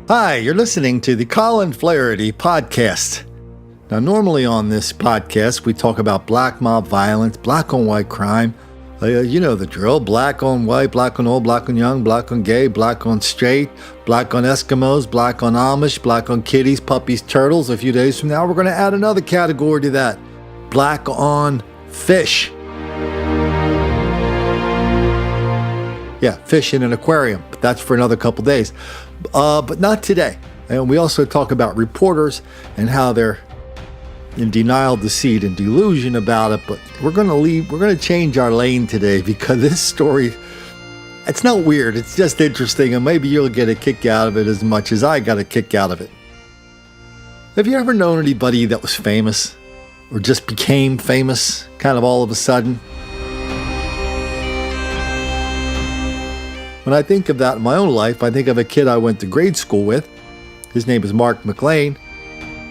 Hi, you're listening to the Colin Flaherty podcast. Now, normally on this podcast, we talk about black mob violence, black on white crime. You know the drill. Black on white, black on old, black on young, black on gay, black on straight, black on Eskimos, black on Amish, black on kitties, puppies, turtles. A few days from now, we're going to add another category to that. Black on fish. Yeah, fish in an aquarium, but that's for another couple days. But not today. And we also talk about reporters and how they're in denial, deceit, and delusion about it. But we're going to change our lane today because this story, it's not weird. It's just interesting, and maybe you'll get a kick out of it as much as I got a kick out of it. Have you ever known anybody that was famous or just became famous kind of all of a sudden? When I think of that in my own life, I think of a kid I went to grade school with. His name is Mark McLean.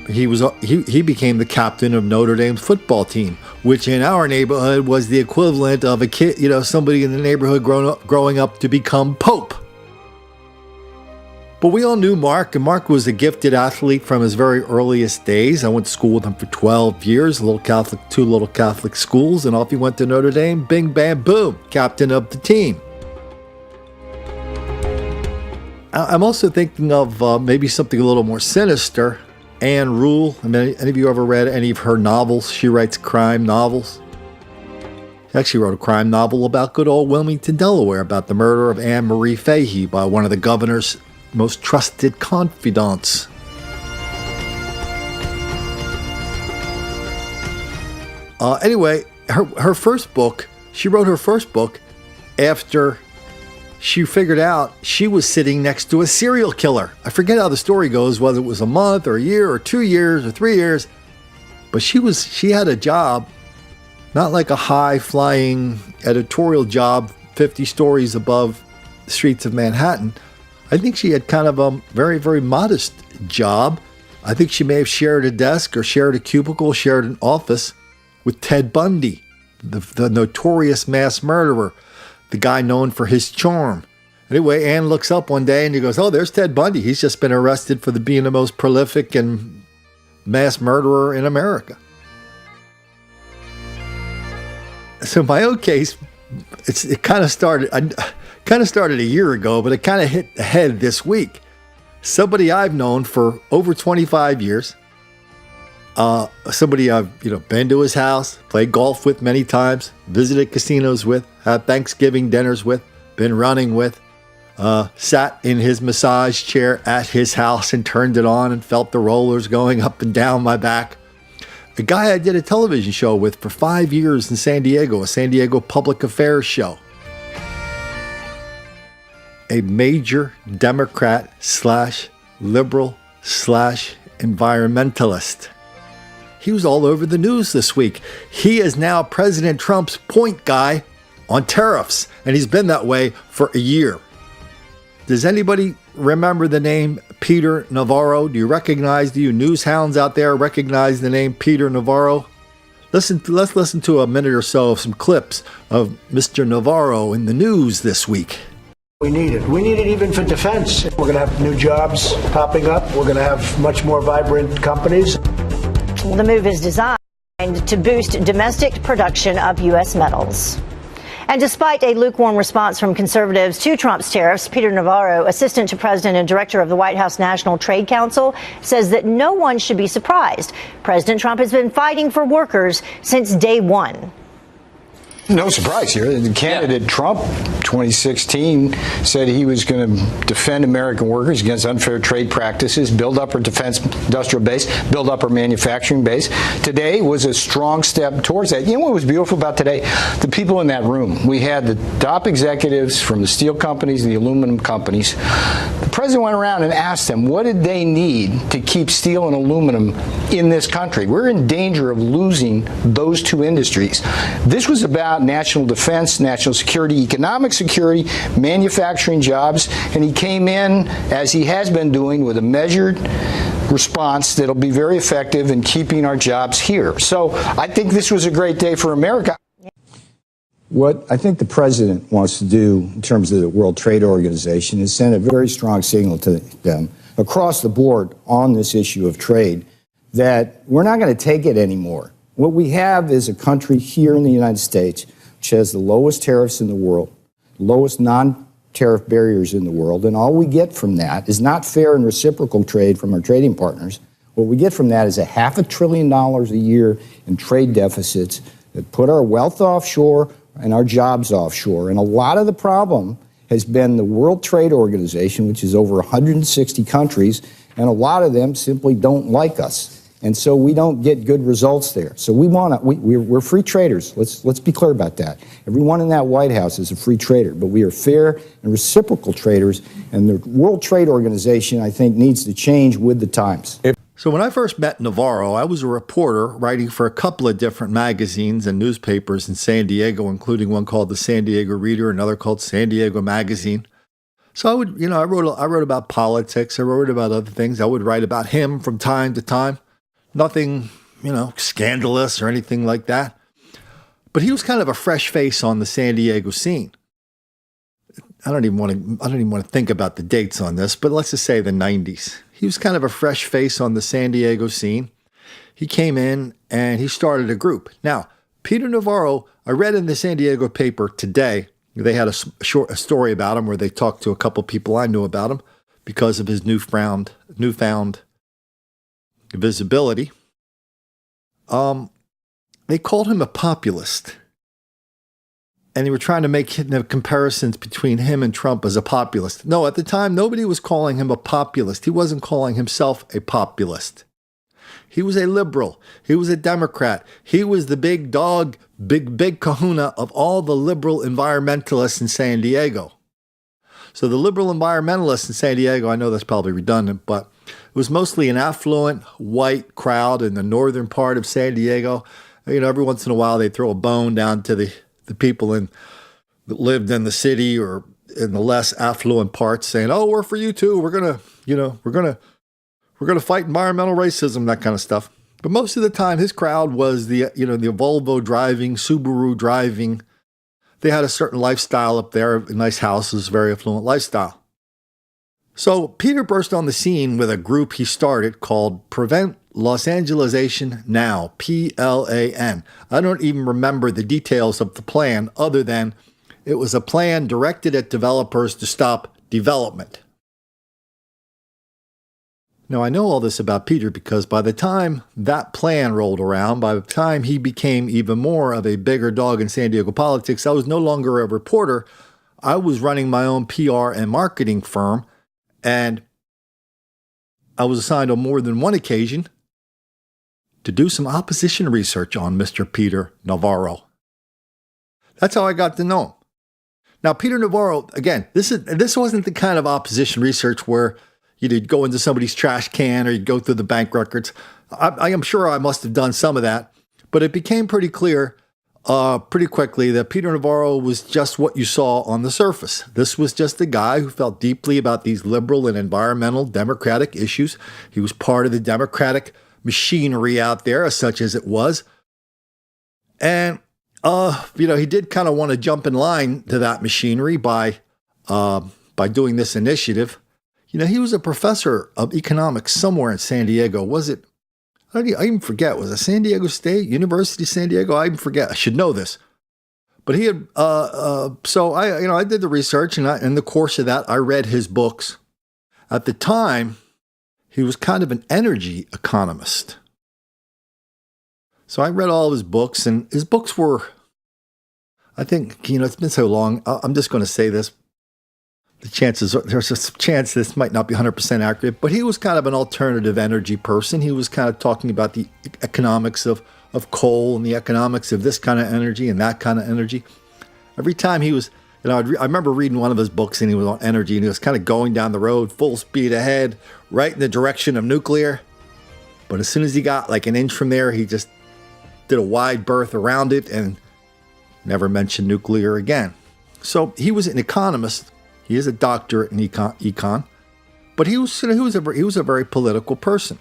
He became the captain of Notre Dame's football team, which in our neighborhood was the equivalent of a kid, somebody in the neighborhood growing up to become Pope. But we all knew Mark, and Mark was a gifted athlete from his very earliest days. I went to school with him for 12 years, two little Catholic schools, and off he went to Notre Dame. Bing, bam, boom, captain of the team. I'm also thinking of maybe something a little more sinister. Anne Rule. Any of you ever read any of her novels? She writes crime novels. She actually wrote a crime novel about good old Wilmington, Delaware, about the murder of Anne Marie Fahey by one of the governor's most trusted confidants. Anyway, her first book, she wrote her first book after she figured out she was sitting next to a serial killer. I forget how the story goes, whether it was a month or a year or 2 years or 3 years. But she had a job, not like a high-flying editorial job 50 stories above the streets of Manhattan. I think she had kind of a very, very modest job. I think she may have shared a desk or shared a cubicle, shared an office with Ted Bundy, the notorious mass murderer. The guy known for his charm. Anyway, Anne looks up one day and he goes, "Oh, there's Ted Bundy. He's just been arrested for being the most prolific and mass murderer in America." So in my own case, it kind of started a year ago, but it kind of hit the head this week. Somebody I've known for over 25 years. Somebody I've been to his house, played golf with many times, visited casinos with, had Thanksgiving dinners with, been running with, sat in his massage chair at his house and turned it on and felt the rollers going up and down my back. A guy I did a television show with for 5 years in San Diego, a San Diego public affairs show. A major Democrat / liberal / environmentalist. He was all over the news this week. He is now President Trump's point guy on tariffs, and he's been that way for a year. Does anybody remember the name Peter Navarro? Do you news hounds out there recognize the name Peter Navarro? Let's listen to a minute or so of some clips of Mr. Navarro in the news this week. We need it. We need it even for defense. We're going to have new jobs popping up. We're going to have much more vibrant companies. The move is designed to boost domestic production of U.S. metals. And despite a lukewarm response from conservatives to Trump's tariffs, Peter Navarro, assistant to president and director of the White House National Trade Council, says that no one should be surprised. President Trump has been fighting for workers since day one. No surprise here. The candidate Trump, 2016, said he was going to defend American workers against unfair trade practices, build up our defense industrial base, build up our manufacturing base. Today was a strong step towards that. You know what was beautiful about today? The people in that room. We had the top executives from the steel companies and the aluminum companies. The president went around and asked them, what did they need to keep steel and aluminum in this country? We're in danger of losing those two industries. This was about national defense, national security, economic security, manufacturing jobs, and he came in, as he has been doing, with a measured response that'll be very effective in keeping our jobs here. So I think this was a great day for America. What I think the president wants to do in terms of the World Trade Organization is send a very strong signal to them across the board on this issue of trade that we're not going to take it anymore. What we have is a country here in the United States which has the lowest tariffs in the world, lowest non-tariff barriers in the world, and all we get from that is not fair and reciprocal trade from our trading partners. What we get from that is $500 billion a year in trade deficits that put our wealth offshore and our jobs offshore. And a lot of the problem has been the World Trade Organization, which is over 160 countries, and a lot of them simply don't like us. And so we don't get good results there. So we're free traders. Let's be clear about that. Everyone in that White House is a free trader, but we are fair and reciprocal traders. And the World Trade Organization, I think, needs to change with the times. So when I first met Navarro, I was a reporter writing for a couple of different magazines and newspapers in San Diego, including one called the San Diego Reader, another called San Diego Magazine. So I would, I wrote about politics. I wrote about other things. I would write about him from time to time. Nothing, scandalous or anything like that. But he was kind of a fresh face on the San Diego scene. I don't even want to think about the dates on this, but let's just say the 90s. He was kind of a fresh face on the San Diego scene. He came in and he started a group. Now, Peter Navarro, I read in the San Diego paper today, they had a story about him where they talked to a couple people I knew about him because of his newfound visibility. They called him a populist. And they were trying to make comparisons between him and Trump as a populist. No, at the time, nobody was calling him a populist. He wasn't calling himself a populist. He was a liberal. He was a Democrat. He was the big dog, big kahuna of all the liberal environmentalists in San Diego. So the liberal environmentalists in San Diego, I know that's probably redundant, but it was mostly an affluent white crowd in the northern part of San Diego. Every once in a while they throw a bone down to the people that lived in the city or in the less affluent parts, saying, "Oh, we're for you too. We're gonna fight environmental racism," that kind of stuff. But most of the time, his crowd was the Volvo driving, Subaru driving. They had a certain lifestyle up there, nice houses, very affluent lifestyle. So Peter burst on the scene with a group he started called Prevent Los Angelesation Now, PLAN. I don't even remember the details of the plan other than it was a plan directed at developers to stop development. Now, I know all this about Peter because by the time that plan rolled around, by the time he became even more of a bigger dog in San Diego politics, I was no longer a reporter. I was running my own PR and marketing firm, and I was assigned on more than one occasion to do some opposition research on Mr. Peter Navarro. That's how I got to know him. Now, Peter Navarro, again, this wasn't the kind of opposition research where you'd go into somebody's trash can or you'd go through the bank records. I am sure I must have done some of that, but it became pretty clear pretty quickly that Peter Navarro was just what you saw on the surface. This was just a guy who felt deeply about these liberal and environmental democratic issues. He was part of the democratic machinery out there, such as it was. And, he did kind of want to jump in line to that machinery by doing this initiative. He was a professor of economics somewhere in San Diego. Was it? I even forget. Was it San Diego State, University of San Diego? I even forget. I should know this. But he had, so I did the research, and in the course of that, I read his books. At the time, he was kind of an energy economist. So I read all of his books, and his books were, I think, it's been so long. I'm just going to say this. There's a chance this might not be 100% accurate, but he was kind of an alternative energy person. He was kind of talking about the economics of coal and the economics of this kind of energy and that kind of energy. Every time he was, I remember reading one of his books and he was on energy and he was kind of going down the road full speed ahead, right in the direction of nuclear. But as soon as he got like an inch from there, he just did a wide berth around it and never mentioned nuclear again. So he was an economist. He is a doctorate in econ, but he was a very political person.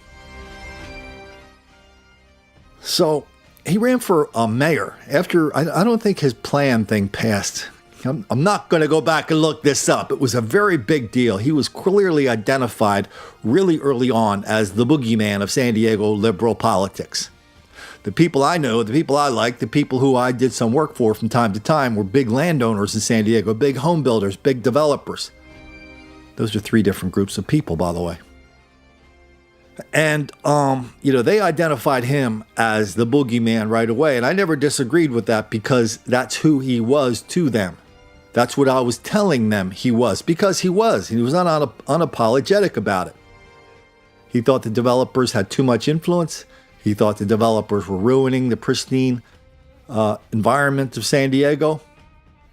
So he ran for mayor after I don't think his plan thing passed. I'm not going to go back and look this up. It was a very big deal. He was clearly identified really early on as the boogeyman of San Diego liberal politics. The people I know, the people I like, the people who I did some work for from time to time were big landowners in San Diego, big home builders, big developers. Those are three different groups of people, by the way. And, they identified him as the boogeyman right away. And I never disagreed with that because that's who he was to them. That's what I was telling them he was, because he was. He was unapologetic about it. He thought the developers had too much influence. He thought the developers were ruining the pristine environment of San Diego.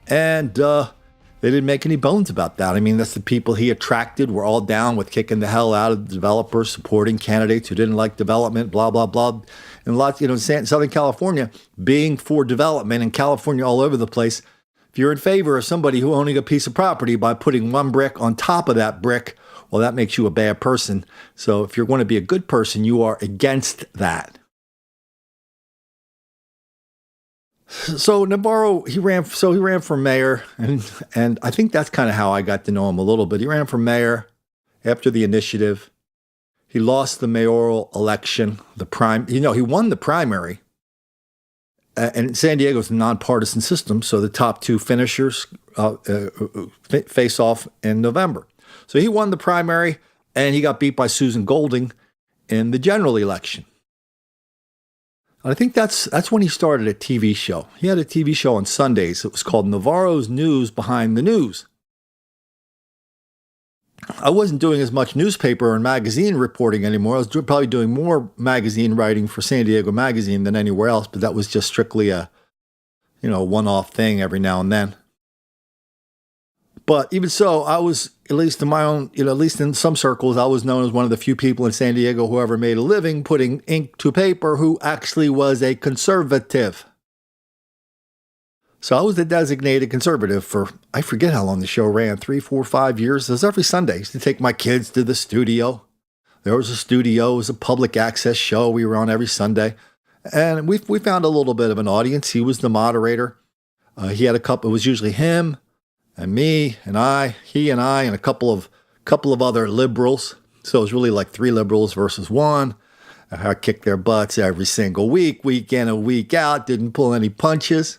And they didn't make any bones about that. I mean, that's the people he attracted were all down with kicking the hell out of the developers, supporting candidates who didn't like development, blah, blah, blah. And lots, Southern California being for development, and California all over the place. If you're in favor of somebody who owning a piece of property by putting one brick on top of that brick, well, that makes you a bad person. So if you're going to be a good person, you are against that. So Navarro, he ran for mayor, and I think that's kind of how I got to know him a little bit. He ran for mayor after the initiative. He lost the mayoral election, he won the primary. And San Diego's a nonpartisan system, so the top two finishers face off in November. So he won the primary, and he got beat by Susan Golding in the general election. And I think that's when he started a TV show. He had a TV show on Sundays. It was called Navarro's News Behind the News. I wasn't doing as much newspaper and magazine reporting anymore. I was probably doing more magazine writing for San Diego Magazine than anywhere else, but that was just strictly a, one-off thing every now and then. But even so, I was, at least in my own, at least in some circles, I was known as one of the few people in San Diego who ever made a living putting ink to paper who actually was a conservative. So I was the designated conservative for, I forget how long the show ran, 3, 4, 5 years. It was every Sunday. I used to take my kids to the studio. There was a studio. It was a public access show. We were on every Sunday. And we found a little bit of an audience. He was the moderator. He had it was usually him and me and he and I and a couple of other liberals. So it was really like 3 liberals versus 1. I kicked their butts every single week in and week out, didn't pull any punches.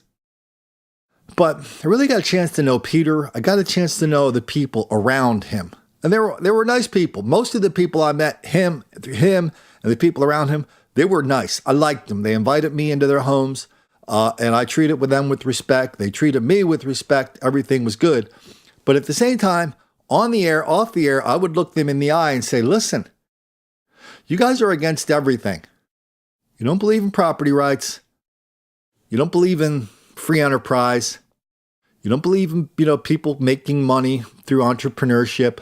But I really got a chance to know Peter. I got a chance to know the people around him. And they were nice people. Most of the people I met, him and the people around him, they were nice. I liked them. They invited me into their homes, and I treated them with respect. They treated me with respect. Everything was good. But at the same time, on the air, off the air, I would look them in the eye and say, listen, you guys are against everything. You don't believe in property rights. You don't believe in free enterprise. You don't believe in, people making money through entrepreneurship.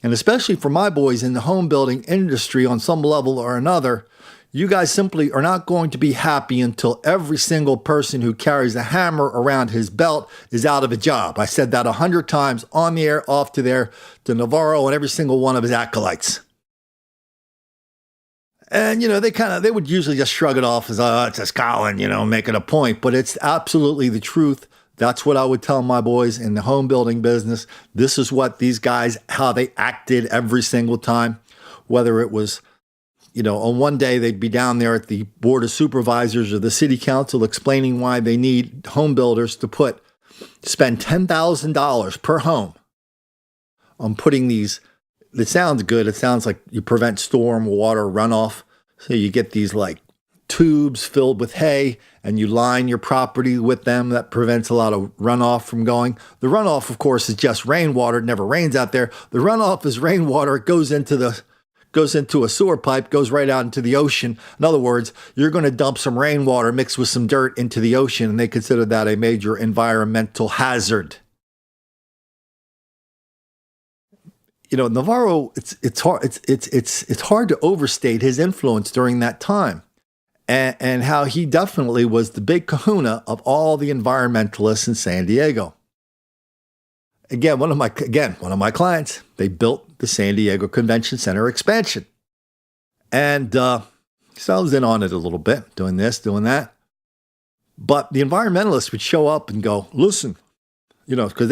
And especially for my boys in the home building industry on some level or another, you guys simply are not going to be happy until every single person who carries a hammer around his belt is out of a job. I said that 100 times on the air, off to there, to Navarro and every single one of his acolytes. And, they would usually just shrug it off as, it's just Colin, making a point. But it's absolutely the truth. That's what I would tell my boys in the home building business. This is what these guys, how they acted every single time. Whether it was, on one day they'd be down there at the Board of Supervisors or the City Council explaining why they need home builders to spend $10,000 per home on putting these. It sounds good. It sounds like you prevent storm water runoff. So you get these like tubes filled with hay and you line your property with them. That prevents a lot of runoff from going. The runoff, of course, is just rainwater. It never rains out there. The runoff is rainwater. It goes into a sewer pipe, goes right out into the ocean. In other words, you're going to dump some rainwater mixed with some dirt into the ocean, and they consider that a major environmental hazard. Navarro, it's hard to overstate his influence during that time, and how he definitely was the big kahuna of all the environmentalists in San Diego. Again, one of my clients, they built the San Diego Convention Center expansion, and so I was in on it a little bit, doing this, doing that. But the environmentalists would show up and go, "Listen, because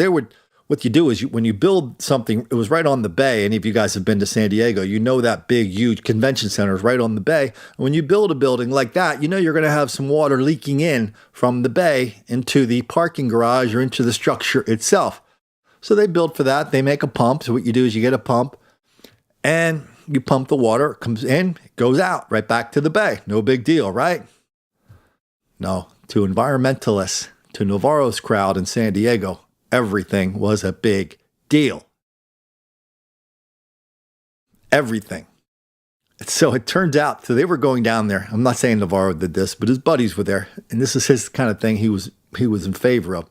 what you do is when you build something, it was right on the bay. Any of you guys have been to San Diego, that big, huge convention center is right on the bay. And when you build a building like that, you're going to have some water leaking in from the bay into the parking garage or into the structure itself. So they build for that. They make a pump. So what you do is you get a pump and you pump the water, it comes in, it goes out right back to the bay. No big deal, right? No, to environmentalists, to Navarro's crowd in San Diego, everything was a big deal. Everything. So it turns out, so they were going down there. I'm not saying Navarro did this, but his buddies were there. And this is his kind of thing he was in favor of.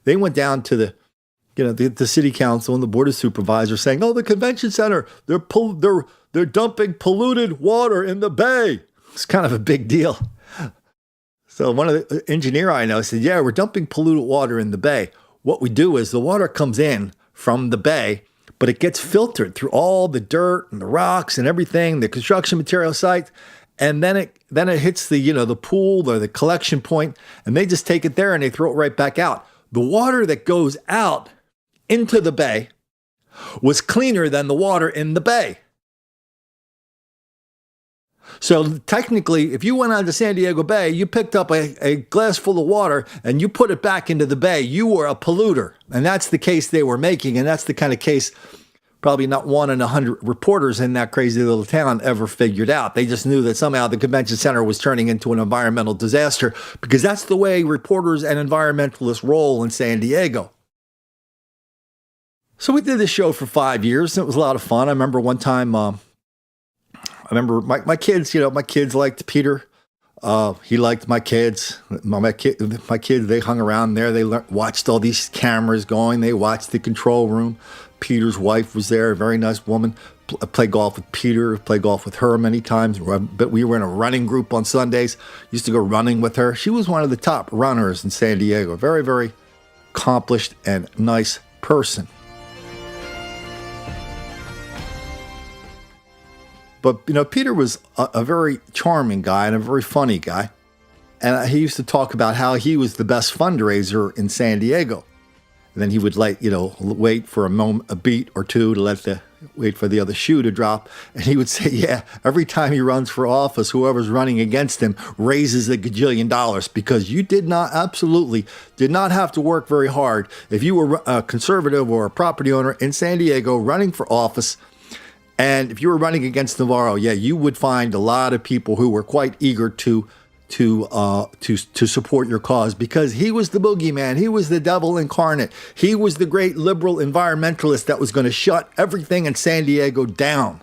They went down to the city council and the board of supervisors saying, "Oh, the convention center, they're dumping polluted water in the bay." It's kind of a big deal. So one of the engineer I know said, "Yeah, we're dumping polluted water in the bay. What we do is the water comes in from the bay, but it gets filtered through all the dirt and the rocks and everything, the construction material site, and then it hits the pool or the collection point, and they just take it there and they throw it right back out. The water that goes out into the bay was cleaner than the water in the bay." So technically, if you went on to San Diego Bay, you picked up a glass full of water and you put it back into the bay, you were a polluter. And that's the case they were making. And that's the kind of case probably not 1 in 100 reporters in that crazy little town ever figured out. They just knew that somehow the convention center was turning into an environmental disaster, because that's the way reporters and environmentalists roll in San Diego. So we did this show for 5 years, and it was a lot of fun. I remember one time, my kids, my kids liked Peter. He liked my kids. My kids, they hung around there. They watched all these cameras going. They watched the control room. Peter's wife was there, a very nice woman. I played golf with Peter, played golf with her many times. But we were in a running group on Sundays. Used to go running with her. She was one of the top runners in San Diego. Very, very accomplished and nice person. But, Peter was a very charming guy and a very funny guy. And he used to talk about how he was the best fundraiser in San Diego. And then he would wait for a beat or two to wait for the other shoe to drop. And he would say, yeah, every time he runs for office, whoever's running against him raises $1 gajillion, because you absolutely did not have to work very hard. If you were a conservative or a property owner in San Diego running for office, and if you were running against Navarro, yeah, you would find a lot of people who were quite eager to support your cause, because he was the boogeyman. He was the devil incarnate. He was the great liberal environmentalist that was going to shut everything in San Diego down.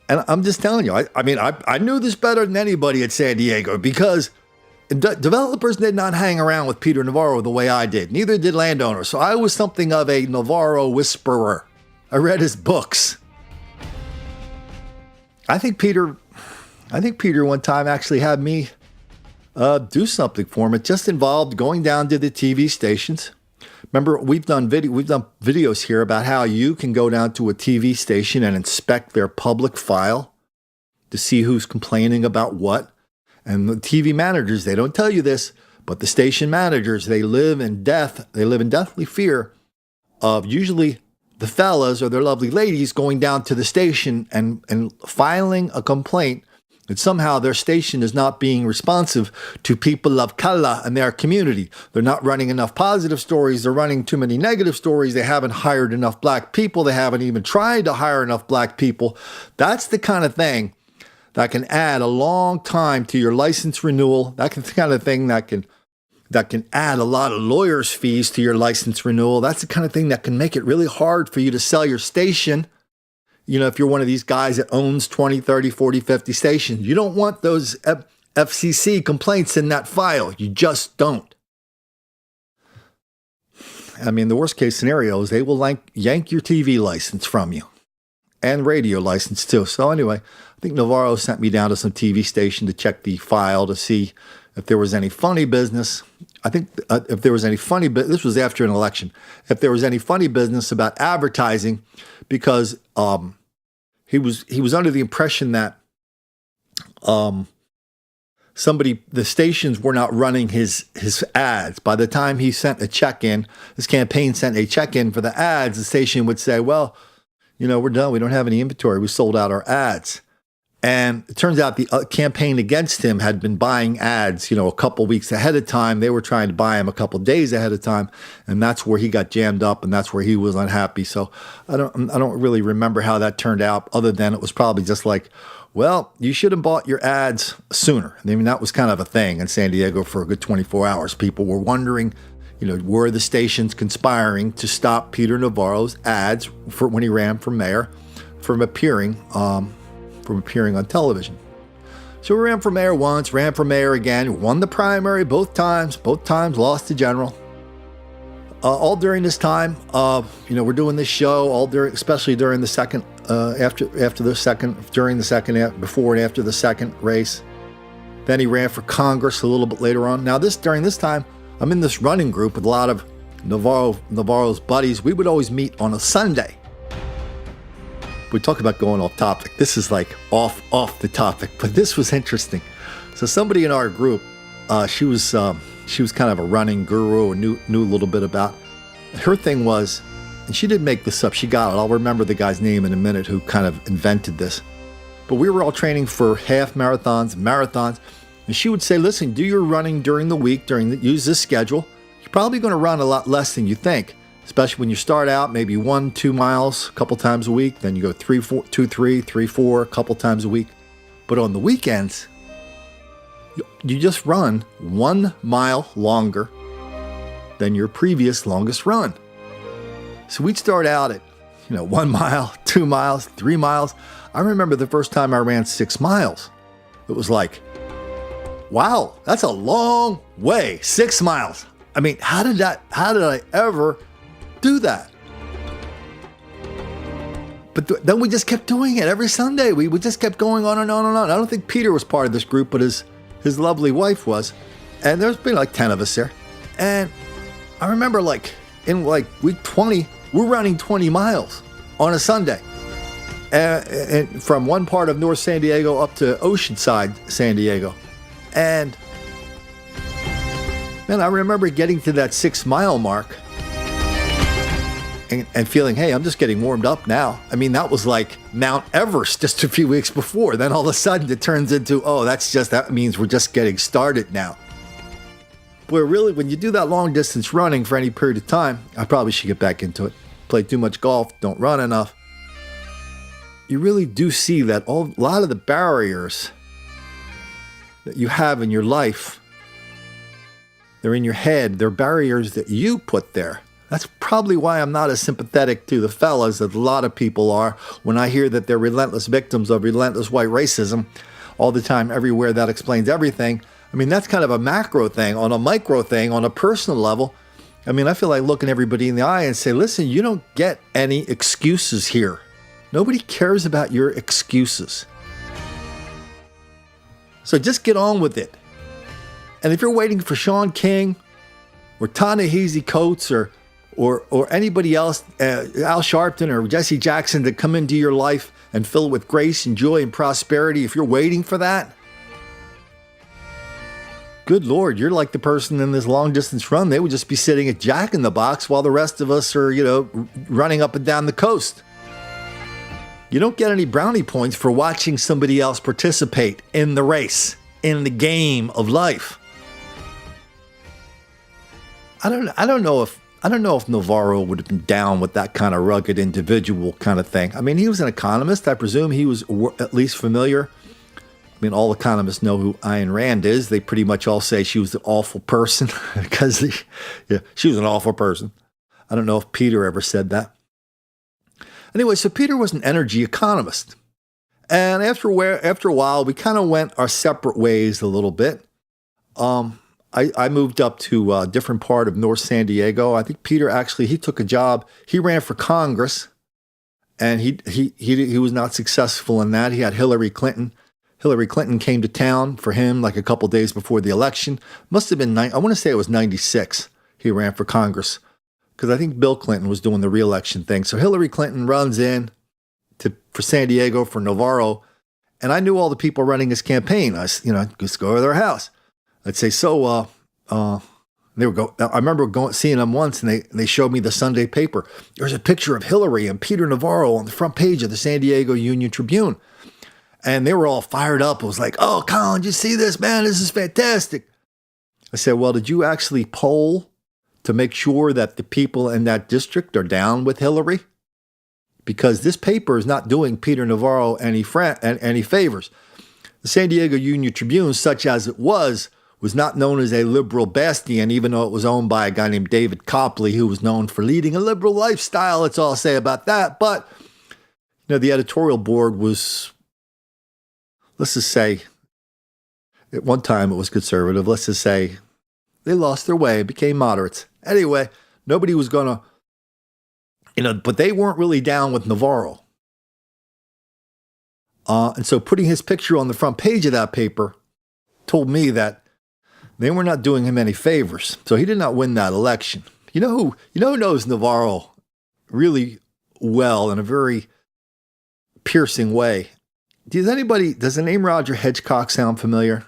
And I'm just telling you, I knew this better than anybody at San Diego, because developers did not hang around with Peter Navarro the way I did. Neither did landowners. So I was something of a Navarro whisperer. I read his books. I think Peter one time actually had me do something for him. It just involved going down to the TV stations. Remember, we've done videos here about how you can go down to a TV station and inspect their public file to see who's complaining about what. And the TV managers, they don't tell you this, but the station managers, they live in deathly fear of usually the fellas or their lovely ladies going down to the station and filing a complaint that somehow their station is not being responsive to people of color in their community. They're not running enough positive stories. They're running too many negative stories. They haven't hired enough black people. They haven't even tried to hire enough black people. That's the kind of thing that can add a long time to your license renewal. That's the kind of thing that can add a lot of lawyers' fees to your license renewal. That's the kind of thing that can make it really hard for you to sell your station. If you're one of these guys that owns 20, 30, 40, 50 stations, you don't want those FCC complaints in that file. You just don't. The worst case scenario is they will yank your TV license from you, and radio license too. So anyway, I think Navarro sent me down to some TV station to check the file to see if there was any funny business. I think if there was any funny business, this was after an election, if there was any funny business about advertising, because he was under the impression that the stations were not running his ads. By the time he sent a check-in, his campaign sent a check-in for the ads, the station would say, well, we're done. We don't have any inventory. We sold out our ads. And it turns out the campaign against him had been buying ads, a couple weeks ahead of time. They were trying to buy him a couple days ahead of time, and that's where he got jammed up, and that's where he was unhappy. So I don't really remember how that turned out, other than it was probably just like, well, you should have bought your ads sooner. I mean, that was kind of a thing in San Diego for a good 24 hours. People were wondering, were the stations conspiring to stop Peter Navarro's ads for when he ran for mayor from appearing on television. So we ran for mayor once, ran for mayor again, won the primary both times, lost to general. All during this time, we're doing this show, especially during the second, before and after the second race. Then he ran for Congress a little bit later on. Now during this time, I'm in this running group with a lot of Navarro's buddies. We would always meet on a Sunday. We talk about going off topic. This is like off the topic, but this was interesting. So somebody in our group, she was kind of a running guru and knew a little bit about. Her thing was, and she didn't make this up. She got it. I'll remember the guy's name in a minute who kind of invented this. But we were all training for half marathons, and she would say, "Listen, do your running during the week. Use this schedule. You're probably going to run a lot less than you think." Especially when you start out, maybe 1-2 miles a couple times a week. Then you go 3-4 a couple times a week. But on the weekends, you just run 1 mile longer than your previous longest run. So we'd start out at, 1 mile, 2 miles, 3 miles. I remember the first time I ran 6 miles. It was like, wow, that's a long way, 6 miles. I mean, how did I ever do that? But then we just kept doing it every Sunday. We just kept going on and on and on. I don't think Peter was part of this group, but his lovely wife was. And there's been like 10 of us there. And I remember in week 20, we're running 20 miles on a Sunday. And from one part of North San Diego up to Oceanside, San Diego. And man, I remember getting to that 6 mile mark and feeling, hey, I'm just getting warmed up now. I mean, that was like Mount Everest just a few weeks before. Then all of a sudden it turns into, that means we're just getting started now. But really, when you do that long distance running for any period of time, I probably should get back into it. Play too much golf, don't run enough. You really do see that a lot of the barriers that you have in your life, they're in your head. They're barriers that you put there. That's probably why I'm not as sympathetic to the fellas as a lot of people are when I hear that they're relentless victims of relentless white racism all the time, everywhere. That explains everything. I mean, that's kind of a macro thing. On a micro thing, on a personal level, I mean, I feel like looking everybody in the eye and say, listen, you don't get any excuses here. Nobody cares about your excuses. So just get on with it. And if you're waiting for Sean King or Ta-Nehisi Coates or anybody else, Al Sharpton or Jesse Jackson, to come into your life and fill it with grace and joy and prosperity, if you're waiting for that, good Lord, you're like the person in this long distance run. They would just be sitting at Jack in the Box while the rest of us are, running up and down the coast. You don't get any brownie points for watching somebody else participate in the race, in the game of life. I don't know if Navarro would have been down with that kind of rugged individual kind of thing. I mean, he was an economist. I presume he was at least familiar. I mean, all economists know who Ayn Rand is. They pretty much all say she was an awful person because she was an awful person. I don't know if Peter ever said that. Anyway, so Peter was an energy economist. And after a while, we kind of went our separate ways a little bit. I moved up to a different part of North San Diego. I think Peter he took a job. He ran for Congress, and he was not successful in that. He had Hillary Clinton. Hillary Clinton came to town for him like a couple days before the election. Must have been, I want to say it was 96 he ran for Congress, because I think Bill Clinton was doing the re-election thing. So Hillary Clinton runs in for San Diego for Navarro, And I knew all the people running his campaign. I, just go to their house. I'd say, they would go. I remember seeing them once, and they showed me the Sunday paper. There's a picture of Hillary and Peter Navarro on the front page of the San Diego Union-Tribune. And they were all fired up. It was like, oh, Colin, did you see this, man? This is fantastic. I said, well, did you actually poll to make sure that the people in that district are down with Hillary? Because this paper is not doing Peter Navarro any favors. The San Diego Union-Tribune, such as it was not known as a liberal bastion, even though it was owned by a guy named David Copley, who was known for leading a liberal lifestyle. That's all I'll say about that. But, the editorial board was, let's just say, at one time it was conservative. Let's just say they lost their way, became moderates. Anyway, nobody was going to, but they weren't really down with Navarro. And so putting his picture on the front page of that paper told me that they were not doing him any favors. So he did not win that election. You know who knows Navarro really well in a very piercing way? Does the name Roger Hedgecock sound familiar?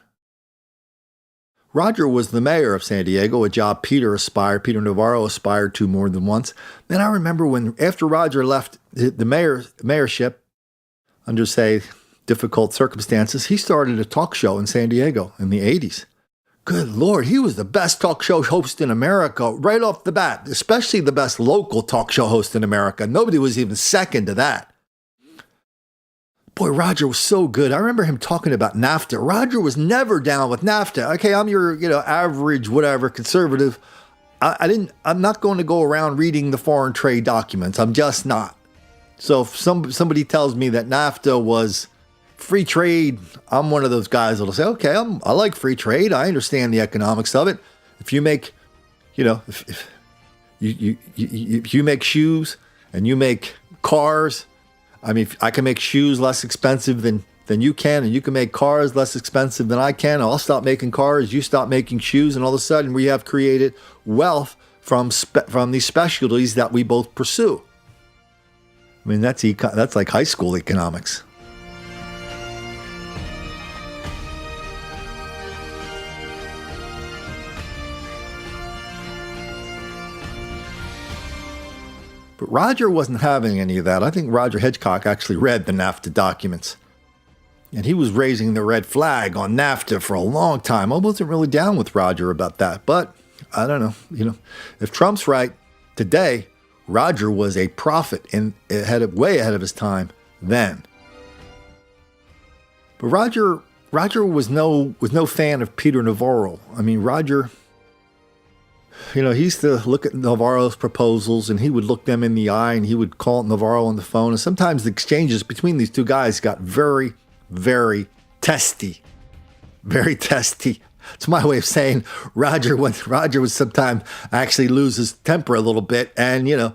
Roger was the mayor of San Diego, a job Peter Navarro aspired to more than once. Then I remember after Roger left the mayorship under, say, difficult circumstances, he started a talk show in San Diego in the 80s. Good Lord, he was the best talk show host in America right off the bat, especially the best local talk show host in America. Nobody was even second to that. Boy, Roger was so good. I remember him talking about NAFTA. Roger was never down with NAFTA. Okay, I'm your, average, whatever, conservative. I'm not going to go around reading the foreign trade documents. I'm just not. So if somebody tells me that NAFTA was free trade, I'm one of those guys that'll say, okay, I like free trade. I understand the economics of it. If you make, if you make shoes and you make cars, I mean, if I can make shoes less expensive than you can, and you can make cars less expensive than I can, I'll stop making cars, you stop making shoes, and all of a sudden we have created wealth from these specialties that we both pursue. I mean, that's like high school economics. But Roger wasn't having any of that. I think Roger Hedgecock actually read the NAFTA documents. And he was raising the red flag on NAFTA for a long time. I wasn't really down with Roger about that. But I don't know. If Trump's right, today, Roger was a prophet and way ahead of his time then. But Roger was no fan of Peter Navarro. I mean, Roger, he used to look at Navarro's proposals, and he would look them in the eye, and he would call Navarro on the phone. And sometimes the exchanges between these two guys got very, very testy. Very testy. It's my way of saying Roger would sometimes actually lose his temper a little bit and,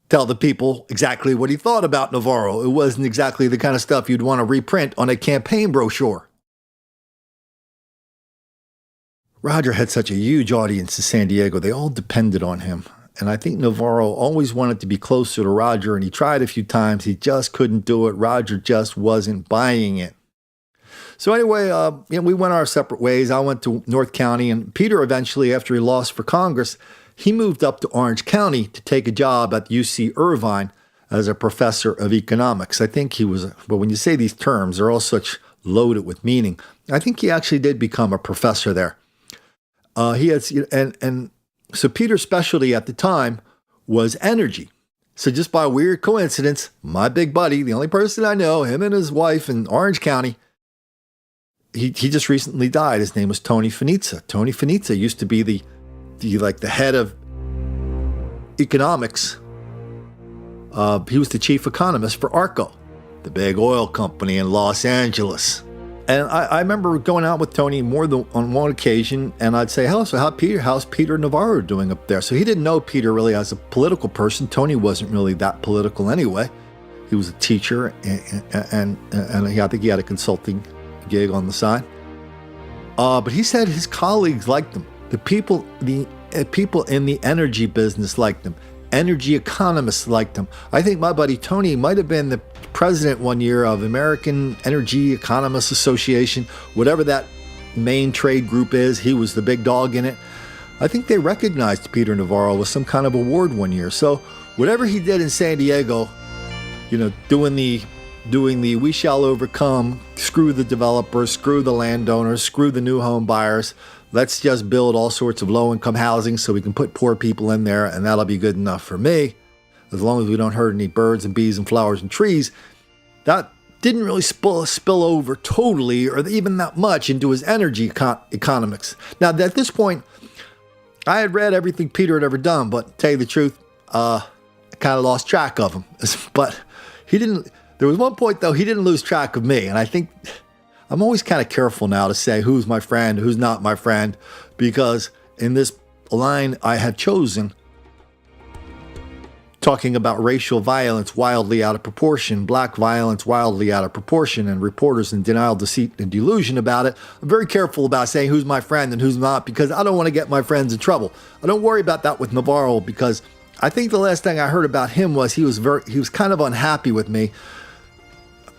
tell the people exactly what he thought about Navarro. It wasn't exactly the kind of stuff you'd want to reprint on a campaign brochure. Roger had such a huge audience in San Diego. They all depended on him. And I think Navarro always wanted to be closer to Roger, and he tried a few times. He just couldn't do it. Roger just wasn't buying it. So anyway, we went our separate ways. I went to North County, and Peter eventually, after he lost for Congress, he moved up to Orange County to take a job at UC Irvine as a professor of economics. I think he was, but when you say these terms, they're all such loaded with meaning. I think he actually did become a professor there. So Peter's specialty at the time was energy. So just by weird coincidence, my big buddy, the only person I know, him and his wife in Orange County, he just recently died. His name was Tony Finizza. Tony Finizza used to be the head of economics. He was the chief economist for Arco, the big oil company in Los Angeles. And I remember going out with Tony more than on one occasion, and I'd say, how's Peter Navarro doing up there? So he didn't know Peter really as a political person. Tony wasn't really that political anyway. He was a teacher, and I think he had a consulting gig on the side. But he said his colleagues liked him. The people in the energy business liked him. Energy economists liked him. I think my buddy Tony might have been the president one year of American Energy Economists Association, whatever that main trade group is. He was the big dog in it. I think they recognized Peter Navarro with some kind of award one year. So whatever he did in San Diego, you know, doing the we shall overcome, screw the developers, screw the landowners, screw the new home buyers. Let's just build all sorts of low-income housing so we can put poor people in there, and that'll be good enough for me, as long as we don't hurt any birds and bees and flowers and trees. That didn't really spill over totally or even that much into his energy economics. Now, at this point, I had read everything Peter had ever done, but to tell you the truth, I kind of lost track of him. But he didn't. There was one point, though, he didn't lose track of me. And I think I'm always kind of careful now to say who's my friend, who's not my friend, because in this line I had chosen, talking about racial violence wildly out of proportion, black violence wildly out of proportion, and reporters in denial, deceit, and delusion about it, I'm very careful about saying who's my friend and who's not, because I don't want to get my friends in trouble. I don't worry about that with Navarro, because I think the last thing I heard about him was he was kind of unhappy with me.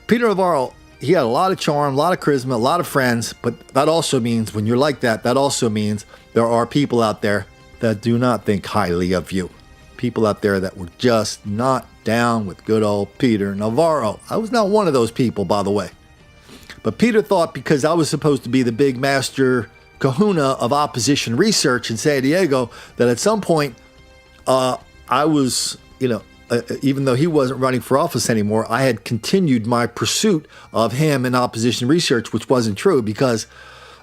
Peter Navarro, he had a lot of charm, a lot of charisma, a lot of friends, but that also means when you're like that, that also means there are people out there that do not think highly of you. People out there that were just not down with good old Peter Navarro. I was not one of those people, by the way. But Peter thought because I was supposed to be the big master kahuna of opposition research in San Diego, that at some point I was, even though he wasn't running for office anymore, I had continued my pursuit of him in opposition research, which wasn't true, because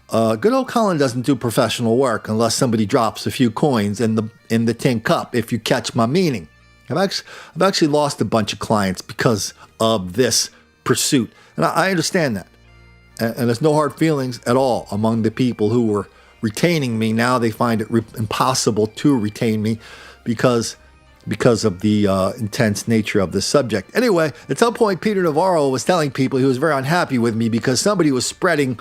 good old Colin doesn't do professional work unless somebody drops a few coins in the tin cup, if you catch my meaning. I've actually lost a bunch of clients because of this pursuit, and I understand that. And there's no hard feelings at all among the people who were retaining me. Now they find it impossible to retain me because of the intense nature of the subject. Anyway, at some point, Peter Navarro was telling people he was very unhappy with me because somebody was spreading,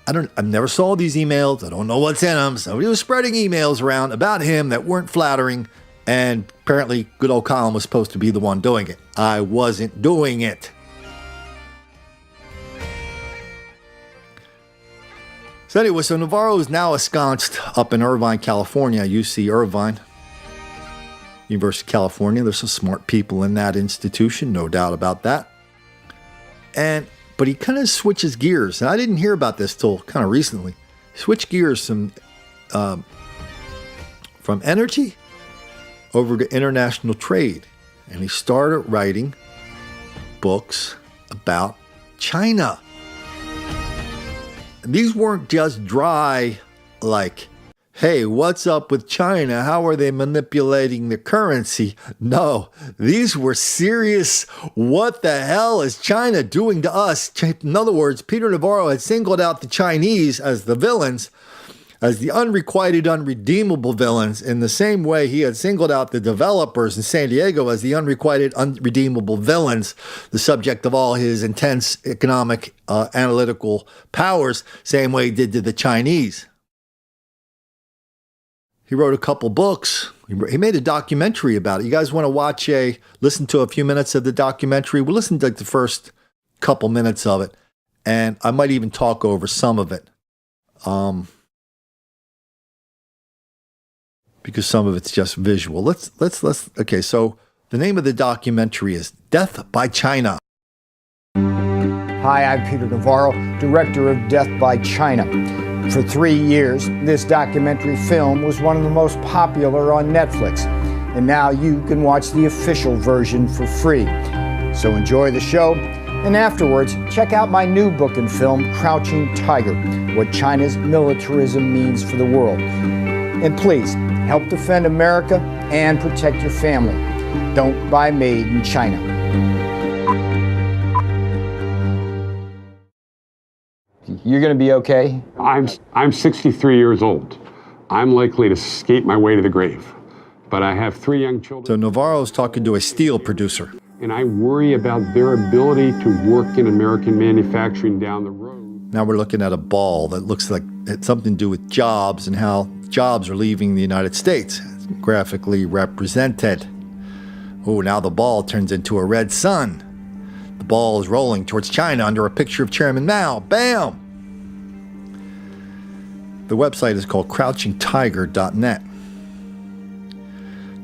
I never saw these emails, I don't know what's in them, somebody was spreading emails around about him that weren't flattering, and apparently good old Colin was supposed to be the one doing it. I wasn't doing it. So anyway, Navarro is now ensconced up in Irvine, California, UC Irvine, University of California. There's some smart people in that institution, no doubt about that. But he kind of switches gears, and I didn't hear about this till kind of recently. Switch gears from energy over to international trade, and he started writing books about China. And these weren't just dry, like, hey, what's up with China? How are they manipulating the currency? No, these were serious. What the hell is China doing to us? In other words, Peter Navarro had singled out the Chinese as the villains, as the unrequited, unredeemable villains, in the same way he had singled out the developers in San Diego as the unrequited, unredeemable villains, the subject of all his intense economic analytical powers, same way he did to the Chinese. He wrote a couple books. He made a documentary about it. You guys want to listen to a few minutes of the documentary? We'll listen to like the first couple minutes of it, and I might even talk over some of it, because some of it's just visual. Okay, so the name of the documentary is Death by China. Hi, I'm Peter Navarro, director of Death by China. For 3 years, this documentary film was one of the most popular on Netflix, and now you can watch the official version for free. So enjoy the show, and afterwards, check out my new book and film, Crouching Tiger, What China's Militarism Means for the World. And please, help defend America and protect your family. Don't buy made in China. You're going to be okay? I'm 63 years old. I'm likely to skate my way to the grave. But I have 3 young children. So Navarro's talking to a steel producer. And I worry about their ability to work in American manufacturing down the road. Now we're looking at a ball that looks like it's something to do with jobs and how jobs are leaving the United States. It's graphically represented. Oh, now the ball turns into a red sun. The ball is rolling towards China under a picture of Chairman Mao. Bam! The website is called crouchingtiger.net.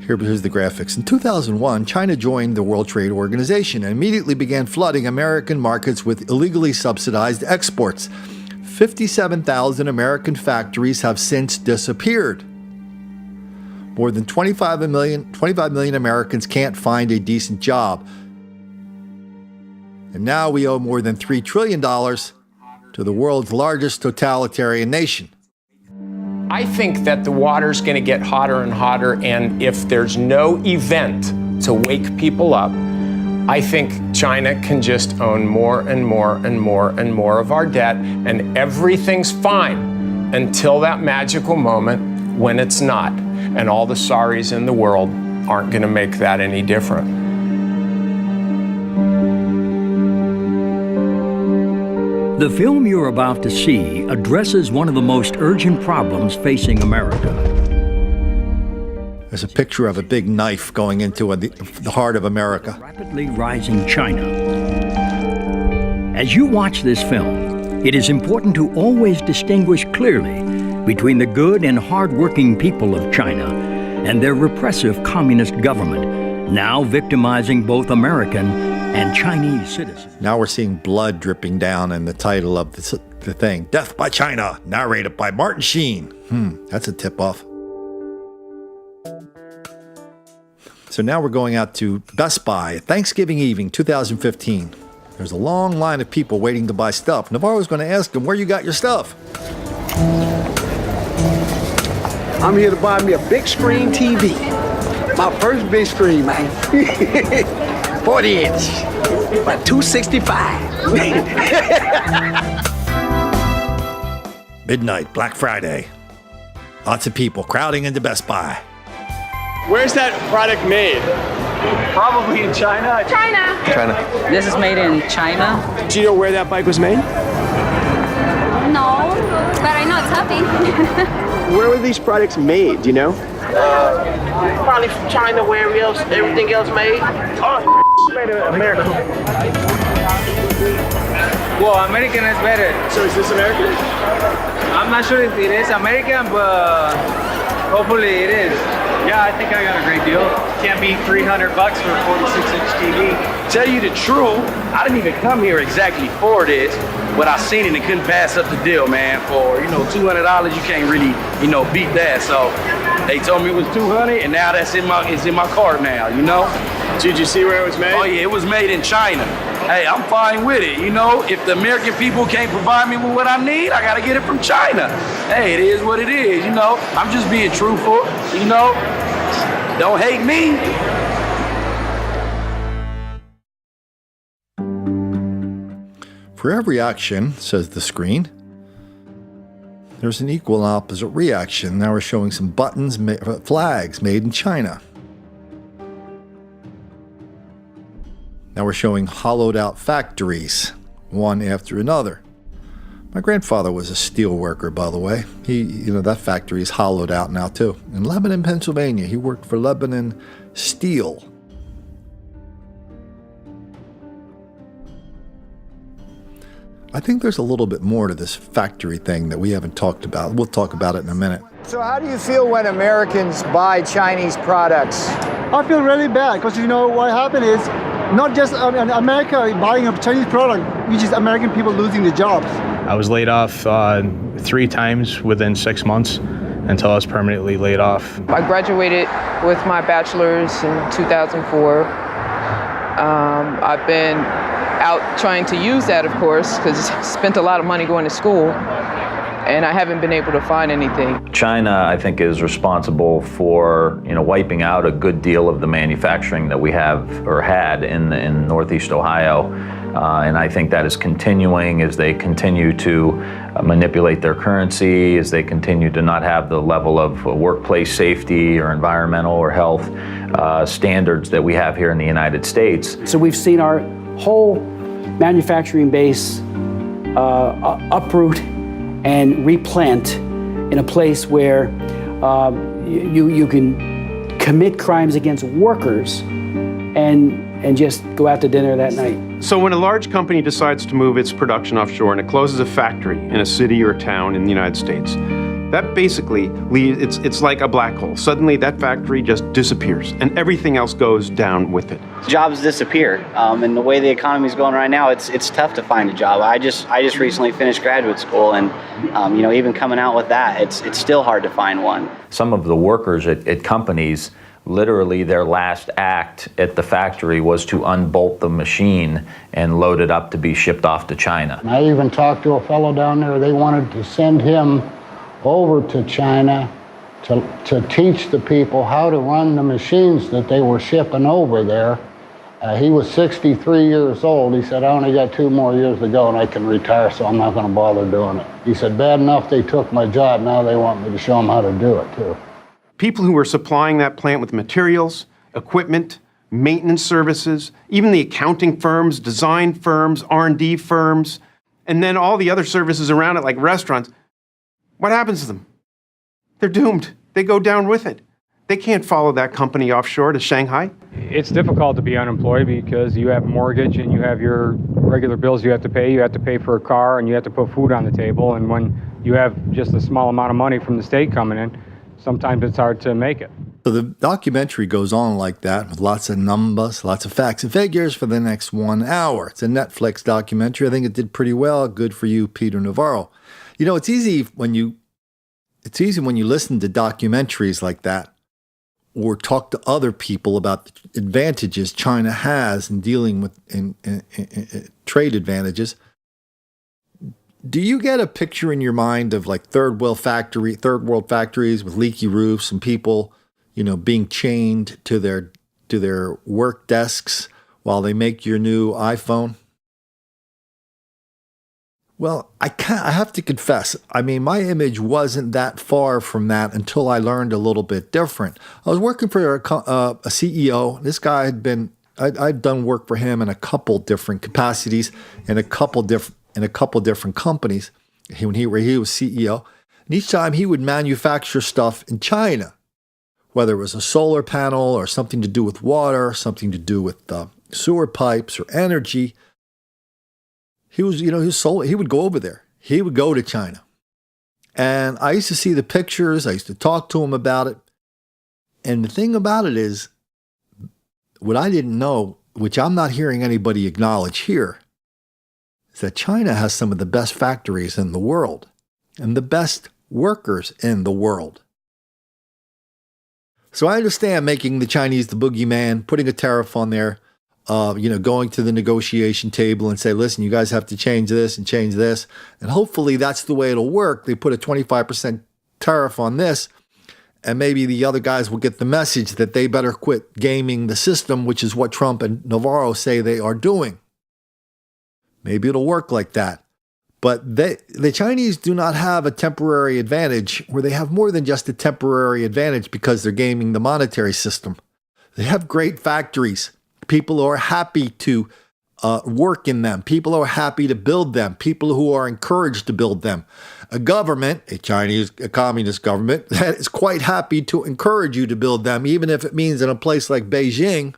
Here's the graphics. In 2001, China joined the World Trade Organization and immediately began flooding American markets with illegally subsidized exports. 57,000 American factories have since disappeared. More than 25 million Americans can't find a decent job. And now we owe more than $3 trillion to the world's largest totalitarian nation. I think that the water's going to get hotter and hotter, and if there's no event to wake people up, I think China can just own more and more and more and more of our debt, and everything's fine until that magical moment when it's not, and all the sorries in the world aren't going to make that any different. The film you're about to see addresses one of the most urgent problems facing America. There's a picture of a big knife going into the heart of America. Rapidly rising China. As you watch this film, it is important to always distinguish clearly between the good and hard-working people of China and their repressive communist government, now victimizing both American and Chinese citizens. Now we're seeing blood dripping down in the title of the thing. Death by China, narrated by Martin Sheen. That's a tip-off. So now we're going out to Best Buy, Thanksgiving evening, 2015. There's a long line of people waiting to buy stuff. Navarro's going to ask them, where you got your stuff? I'm here to buy me a big screen TV. My first big screen, man. 40 inch, about 265. Midnight, Black Friday. Lots of people crowding into Best Buy. Where's that product made? Probably in China. China. This is made in China. Do you know where that bike was made? No, but I know it's healthy. Where were these products made, do you know? Probably from China, where else, everything else made. Oh, made in America. Well, American is better. So is this American? I'm not sure if it is American, but hopefully it is. Yeah, I think I got a great deal. Can't beat $300 for a 46-inch TV. Tell you the truth, I didn't even come here exactly for this, but I seen it and couldn't pass up the deal, man. For, $200, you can't really, beat that. So they told me it was $200, and now it's in my cart now, Did you see where it was made? Oh yeah, it was made in China. Hey, I'm fine with it. If the American people can't provide me with what I need, I gotta get it from China. Hey, it is what it is, I'm just being truthful, Don't hate me. For every action, says the screen, there's an equal and opposite reaction. Now we're showing some buttons, flags made in China. Now we're showing hollowed out factories, one after another. My grandfather was a steel worker, by the way. That factory is hollowed out now too. In Lebanon, Pennsylvania, he worked for Lebanon Steel. I think there's a little bit more to this factory thing that we haven't talked about. We'll talk about it in a minute. So how do you feel when Americans buy Chinese products? I feel really bad because what happened is not just America buying a Chinese product, which is American people losing their jobs. I was laid off 3 times within 6 months until I was permanently laid off. I graduated with my bachelor's in 2004. I've been out trying to use that, of course, because I spent a lot of money going to school, and I haven't been able to find anything. China, I think, is responsible for wiping out a good deal of the manufacturing that we have or had in Northeast Ohio. And I think that is continuing as they continue to manipulate their currency, as they continue to not have the level of workplace safety or environmental or health standards that we have here in the United States. So we've seen our whole manufacturing base uproot and replant in a place where you can commit crimes against workers and just go out to dinner that night. So when a large company decides to move its production offshore and it closes a factory in a city or a town in the United States, that basically leaves, it's like a black hole. Suddenly that factory just disappears and everything else goes down with it. Jobs disappear, and the way the economy is going right now, it's tough to find a job. I just recently finished graduate school, and you know, even coming out with that, it's still hard to find one. Some of the workers at companies, literally their last act at the factory was to unbolt the machine and load it up to be shipped off to China. I even talked to a fellow down there. They wanted to send him over to China to teach the people how to run the machines that they were shipping over there. He was 63 years old. He said, I only got 2 more years to go and I can retire, so I'm not going to bother doing it. He said, bad enough they took my job, now they want me to show them how to do it too. People who were supplying that plant with materials, equipment, maintenance services, even the accounting firms, design firms, R&D firms, and then all the other services around it like restaurants, what happens to them? They're doomed. They go down with it. They can't follow that company offshore to Shanghai. It's difficult to be unemployed because you have a mortgage and you have your regular bills you have to pay. You have to pay for a car and you have to put food on the table. And when you have just a small amount of money from the state coming in, sometimes it's hard to make it. So the documentary goes on like that with lots of numbers, lots of facts and figures for the next 1 hour. It's a Netflix documentary. I think it did pretty well. Good for you, Peter Navarro. You know, it's easy when you listen to documentaries like that or talk to other people about the advantages China has in dealing with in trade advantages. Do you get a picture in your mind of like third world factories with leaky roofs and people, you know, being chained to their work desks while they make your new iPhone? Well, I have to confess, I mean, my image wasn't that far from that until I learned a little bit different. I was working for a CEO. This guy I'd done work for him in a couple different capacities in a couple different companies when he was CEO. And each time he would manufacture stuff in China, whether it was a solar panel or something to do with water, something to do with sewer pipes or energy. He would go over there. He would go to China. And I used to see the pictures. I used to talk to him about it. And the thing about it is, what I didn't know, which I'm not hearing anybody acknowledge here, is that China has some of the best factories in the world and the best workers in the world. So I understand making the Chinese the boogeyman, putting a tariff on there, going to the negotiation table and say, listen, you guys have to change this and change this. And hopefully that's the way it'll work. They put a 25% tariff on this, and maybe the other guys will get the message that they better quit gaming the system, which is what Trump and Navarro say they are doing. Maybe it'll work like that. But the Chinese do not have a temporary advantage, where they have more than just a temporary advantage because they're gaming the monetary system. They have great factories. People who are happy to work in them. People who are happy to build them. People who are encouraged to build them. A government, a communist government, that is quite happy to encourage you to build them, even if it means in a place like Beijing,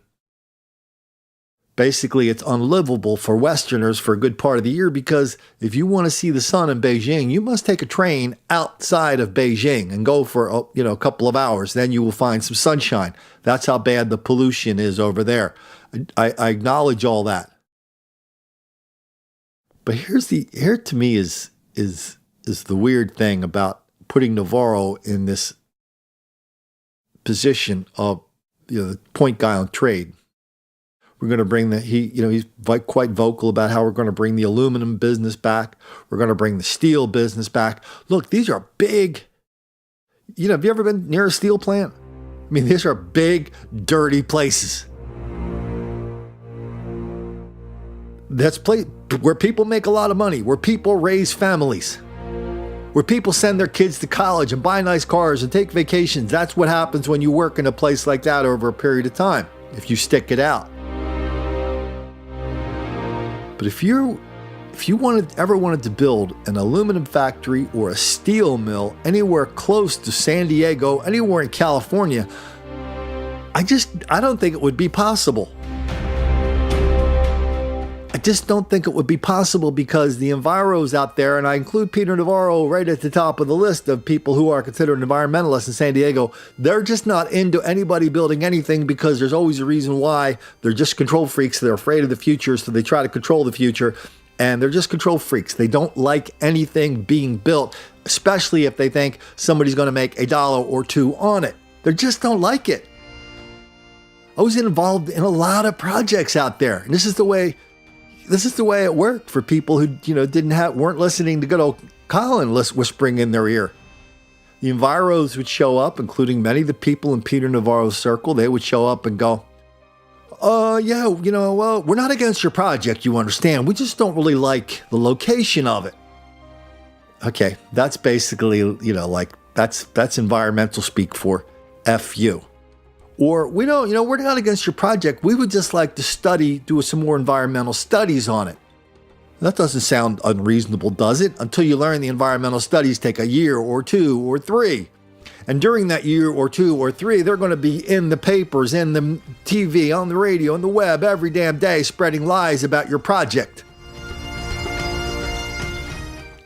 basically it's unlivable for Westerners for a good part of the year, because if you want to see the sun in Beijing, you must take a train outside of Beijing and go for a couple of hours. Then you will find some sunshine. That's how bad the pollution is over there. I acknowledge all that. But here to me is the weird thing about putting Navarro in this position of the point guy on trade. We're going to bring he's quite vocal about how we're going to bring the aluminum business back. We're going to bring the steel business back. Look, these are big. Have you ever been near a steel plant? I mean, these are big, dirty places. That's where people make a lot of money, where people raise families, where people send their kids to college and buy nice cars and take vacations. That's what happens when you work in a place like that over a period of time, if you stick it out. But if you ever wanted to build an aluminum factory or a steel mill anywhere close to San Diego, anywhere in California, I don't think it would be possible. just don't think it would be possible because the enviros out there, and I include Peter Navarro right at the top of the list of people who are considered environmentalists in San Diego, they're just not into anybody building anything because there's always a reason why. They're just control freaks. They're afraid of the future, so they try to control the future. And they're just control freaks. They don't like anything being built, especially if they think somebody's going to make $1 or $2 on it. They just don't like it. I was involved in a lot of projects out there, and this is the way it worked for people who weren't listening to good old Colin whispering in their ear. The enviros would show up, including many of the people in Peter Navarro's circle. They would show up and go, yeah, well, we're not against your project, you understand. We just don't really like the location of it. Okay, that's basically, that's environmental speak for F you. Or we're not against your project. We would just like to do some more environmental studies on it. That doesn't sound unreasonable, does it? Until you learn the environmental studies take a year or 2 or 3. And during that year or 2 or 3, they're going to be in the papers, in the TV, on the radio, on the web, every damn day spreading lies about your project.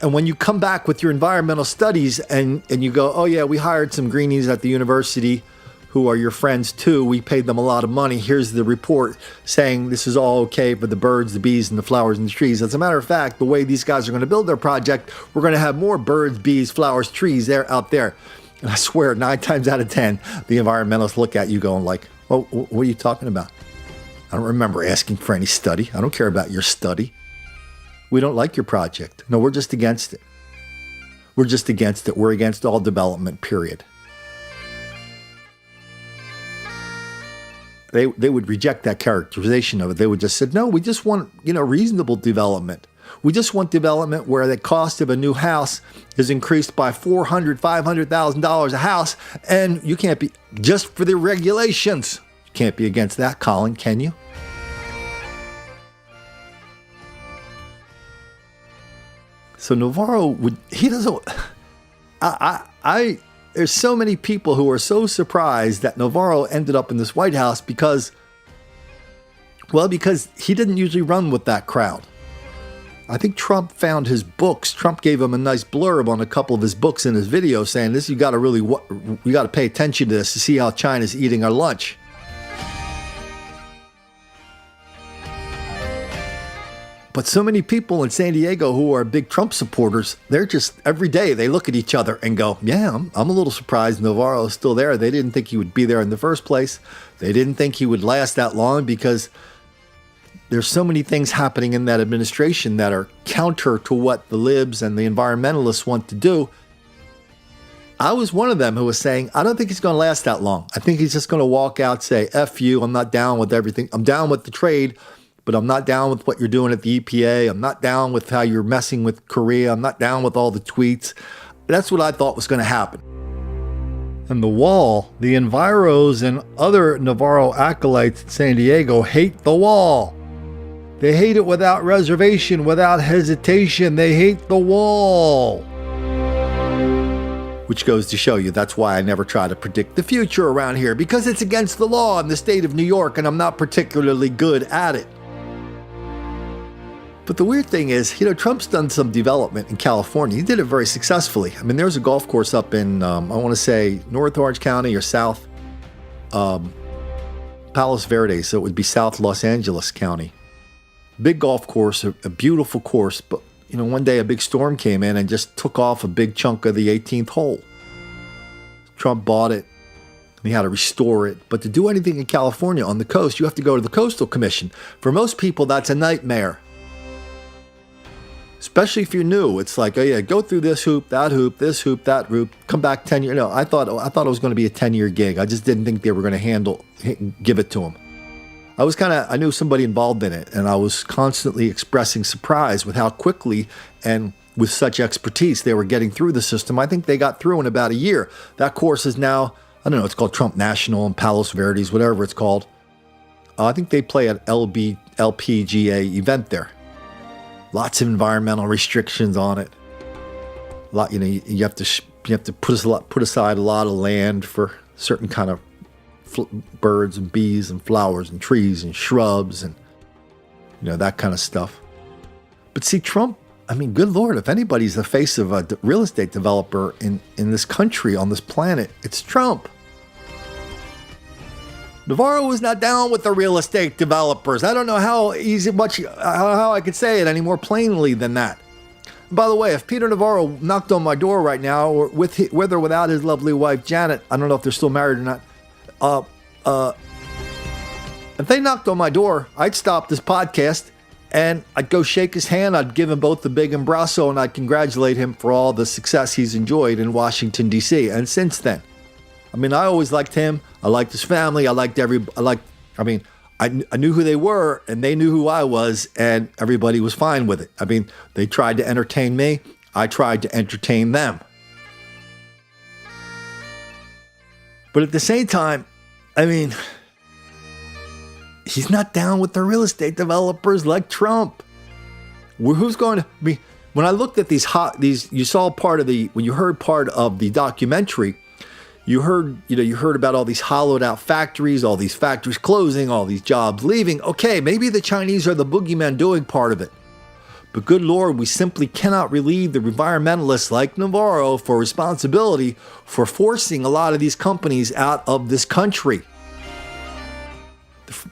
And when you come back with your environmental studies and you go, oh yeah, we hired some greenies at the university who are your friends too. We paid them a lot of money. Here's the report saying this is all okay for the birds, the bees, and the flowers and the trees. As a matter of fact, the way these guys are going to build their project, we're going to have more birds, bees, flowers, trees out there. And I swear, 9 times out of 10, the environmentalists look at you going like, oh, what are you talking about? I don't remember asking for any study. I don't care about your study. We don't like your project. No, we're just against it. We're just against it. We're against all development, period. They would reject that characterization of it. They would just say, no, we just want, reasonable development. We just want development where the cost of a new house is increased by $400,000, $500,000 a house, and you can't be, just for the regulations. You can't be against that, Colin, can you? So Navarro there's so many people who are so surprised that Navarro ended up in this White House because he didn't usually run with that crowd. I think Trump found his books. Trump gave him a nice blurb on a couple of his books in his video saying, you got to pay attention to this to see how China's eating our lunch. But so many people in San Diego who are big Trump supporters, they're just, every day they look at each other and go, yeah, I'm a little surprised Navarro is still there. They didn't think he would be there in the first place. They didn't think he would last that long because there's so many things happening in that administration that are counter to what the libs and the environmentalists want to do. I was one of them who was saying, I don't think he's going to last that long. I think he's just going to walk out, say, F you, I'm not down with everything. I'm down with the trade, but I'm not down with what you're doing at the EPA. I'm not down with how you're messing with Korea. I'm not down with all the tweets. That's what I thought was going to happen. And the wall, the enviros and other Navarro acolytes in San Diego hate the wall. They hate it without reservation, without hesitation. They hate the wall. Which goes to show you that's why I never try to predict the future around here, because it's against the law in the state of New York and I'm not particularly good at it. But the weird thing is, Trump's done some development in California. He did it very successfully. I mean, there's a golf course up in, I want to say, North Orange County or South Palos Verdes, so it would be South Los Angeles County. Big golf course, a beautiful course, but one day a big storm came in and just took off a big chunk of the 18th hole. Trump bought it. He had to restore it. But to do anything in California on the coast, you have to go to the Coastal Commission. For most people, that's a nightmare. Especially if you're new. It's like, oh yeah, go through this hoop, that hoop, this hoop, that hoop, come back 10 years. No, I thought it was going to be a 10-year gig. I just didn't think they were going to give it to him. I knew somebody involved in it, and I was constantly expressing surprise with how quickly and with such expertise they were getting through the system. I think they got through in about a year. That course is now, I don't know, it's called Trump National and Palos Verdes, whatever it's called. I think they play at LPGA event there. Lots of environmental restrictions on it. You have to put aside a lot of land for certain kind of birds and bees and flowers and trees and shrubs, and that kind of stuff. But see, Trump, I mean, good Lord, if anybody's the face of a real estate developer in this country, on this planet, it's Trump. Navarro was not down with the real estate developers. I don't know how I could say it any more plainly than that. By the way, if Peter Navarro knocked on my door right now, or with or without his lovely wife Janet, I don't know if they're still married or not. If they knocked on my door, I'd stop this podcast and I'd go shake his hand. I'd give him both the big abrazo and I'd congratulate him for all the success he's enjoyed in Washington, D.C. And since then, I mean, I always liked him. I liked his family. I knew who they were and they knew who I was, and everybody was fine with it. I mean, they tried to entertain me. I tried to entertain them. But at the same time, I mean, he's not down with the real estate developers like Trump. Who's going to be? When I looked at you saw when you heard part of the documentary, you heard about all these hollowed out factories, all these factories closing, all these jobs leaving. Okay, maybe the Chinese are the boogeyman doing part of it. But good Lord, we simply cannot relieve the environmentalists like Navarro for responsibility for forcing a lot of these companies out of this country.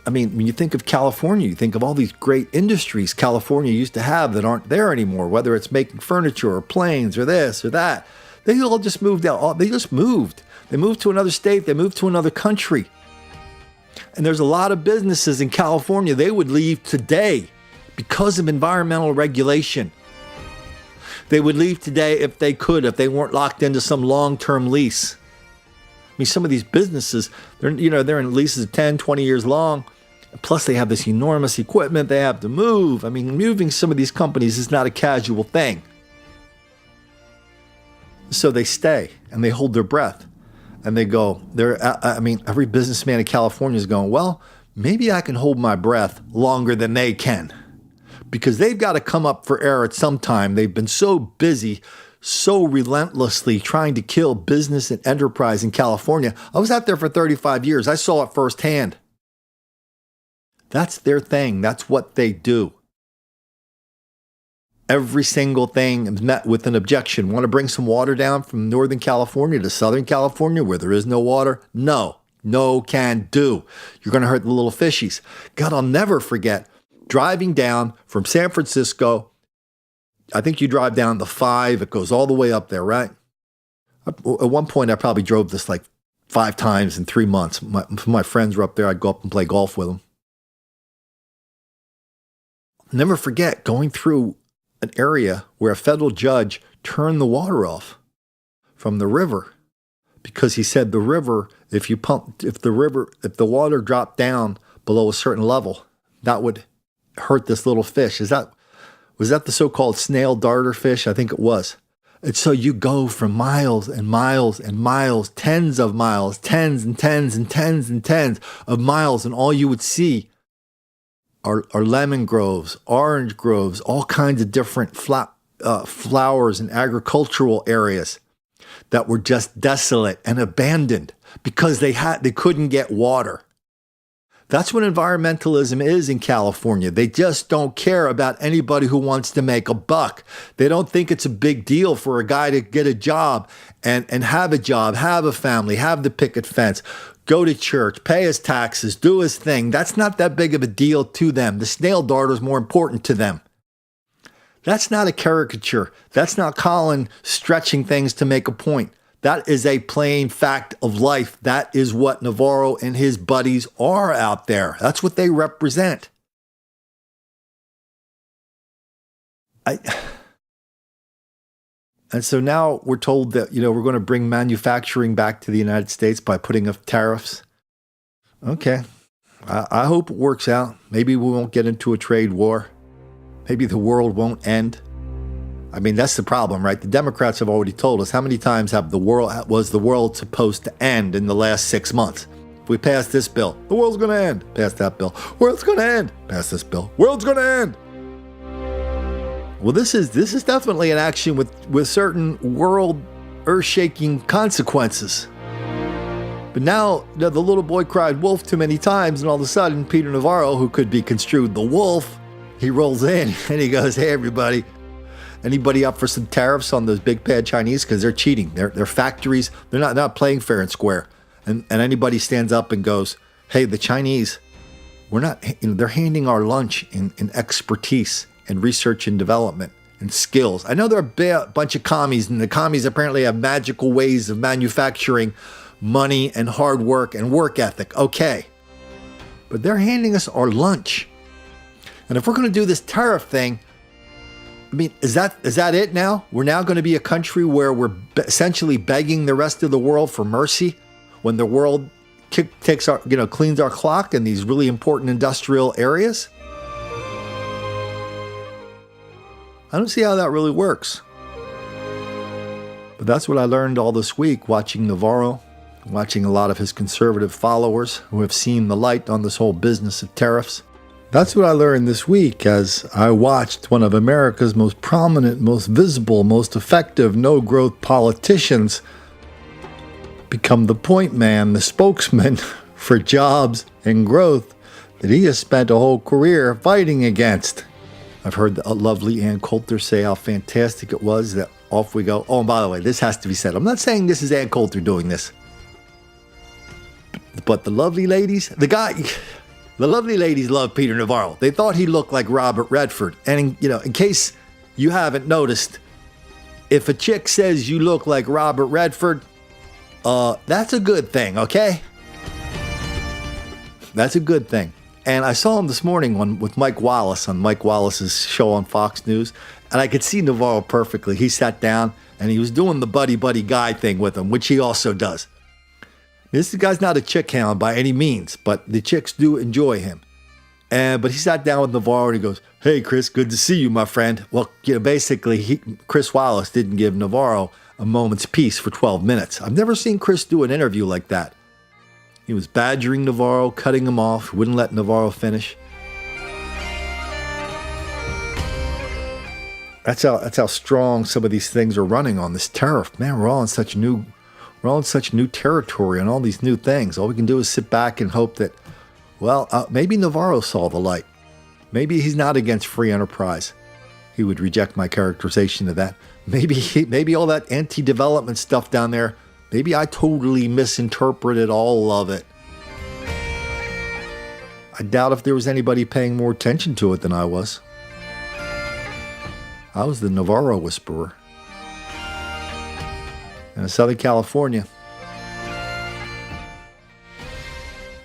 I mean, when you think of California, you think of all these great industries California used to have that aren't there anymore, whether it's making furniture or planes or this or that. They all just moved out. They just moved. They moved to another state. They moved to another country. And there's a lot of businesses in California they would leave today because of environmental regulation. They would leave today if they could, if they weren't locked into some long-term lease. I mean, some of these businesses, they're in leases of 10, 20 years long. Plus, they have this enormous equipment they have to move. I mean, moving some of these companies is not a casual thing. So they stay and they hold their breath. And they go, every businessman in California is going, well, maybe I can hold my breath longer than they can. Because they've got to come up for air at some time. They've been so busy, so relentlessly trying to kill business and enterprise in California. I was out there for 35 years. I saw it firsthand. That's their thing. That's what they do. Every single thing is met with an objection. Want to bring some water down from Northern California to Southern California where there is no water? No can do. You're going to hurt the little fishies. God, I'll never forget driving down from San Francisco. I think you drive down the 5. It goes all the way up there, right? At one point, I probably drove this like 5 times in 3 months. My friends were up there. I'd go up and play golf with them. Never forget going through an area where a federal judge turned the water off from the river because he said the river, if the water dropped down below a certain level, that would hurt this little fish. Was that the so-called snail darter fish? I think it was. And so you go from miles and miles and miles, tens of miles, tens and tens and tens and tens of miles, and all you would see are lemon groves, orange groves, all kinds of different flowers and agricultural areas that were just desolate and abandoned because they couldn't get water. That's what environmentalism is in California. They just don't care about anybody who wants to make a buck. They don't think it's a big deal for a guy to get a job and have a job, have a family, have the picket fence, go to church, pay his taxes, do his thing. That's not that big of a deal to them. The snail darter is more important to them. That's not a caricature. That's not Colin stretching things to make a point. That is a plain fact of life. That is what Navarro and his buddies are out there. That's what they represent. And so now we're told that, we're going to bring manufacturing back to the United States by putting up tariffs. Okay. I hope it works out. Maybe we won't get into a trade war. Maybe the world won't end. I mean, that's the problem, right? The Democrats have already told us how many times was the world supposed to end in the last 6 months. If we pass this bill, the world's going to end. Pass that bill, world's going to end. Pass this bill, world's going to end. Well, this is definitely an action with certain world earth-shaking consequences. But now the little boy cried wolf too many times, and all of a sudden, Peter Navarro, who could be construed the wolf, he rolls in and he goes, hey, everybody, anybody up for some tariffs on those big bad Chinese? Because they're cheating. They're factories. They're not playing fair and square. And anybody stands up and goes, hey, the Chinese, we're not, they're handing our lunch in expertise and research and development and skills. I know they're a bunch of commies, and the commies apparently have magical ways of manufacturing money and hard work and work ethic. Okay. But they're handing us our lunch. And if we're going to do this tariff thing, I mean, is that it now? We're now going to be a country where we're essentially begging the rest of the world for mercy when the world cleans our clock in these really important industrial areas? I don't see how that really works. But that's what I learned all this week watching Navarro, watching a lot of his conservative followers who have seen the light on this whole business of tariffs. That's what I learned this week as I watched one of America's most prominent, most visible, most effective no-growth politicians become the point man, the spokesman for jobs and growth that he has spent a whole career fighting against. I've heard the lovely Ann Coulter say how fantastic it was that off we go. Oh, and by the way, this has to be said. I'm not saying this is Ann Coulter doing this. But the lovely ladies, the lovely ladies love Peter Navarro. They thought he looked like Robert Redford. And, in case you haven't noticed, if a chick says you look like Robert Redford, that's a good thing, okay? That's a good thing. And I saw him this morning with Mike Wallace on Mike Wallace's show on Fox News, and I could see Navarro perfectly. He sat down and he was doing the buddy guy thing with him, which he also does. This guy's not a chick hound by any means, but the chicks do enjoy him. But he sat down with Navarro and he goes, hey, Chris, good to see you, my friend. Well, basically, Chris Wallace didn't give Navarro a moment's peace for 12 minutes. I've never seen Chris do an interview like that. He was badgering Navarro, cutting him off, wouldn't let Navarro finish. That's how strong some of these things are running on this tariff. Man, we're all in such new territory and all these new things. All we can do is sit back and hope that, maybe Navarro saw the light. Maybe he's not against free enterprise. He would reject my characterization of that. Maybe all that anti-development stuff down there, maybe I totally misinterpreted all of it. I doubt if there was anybody paying more attention to it than I was. I was the Navarro whisperer. And in Southern California,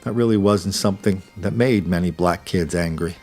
that really wasn't something that made many black kids angry.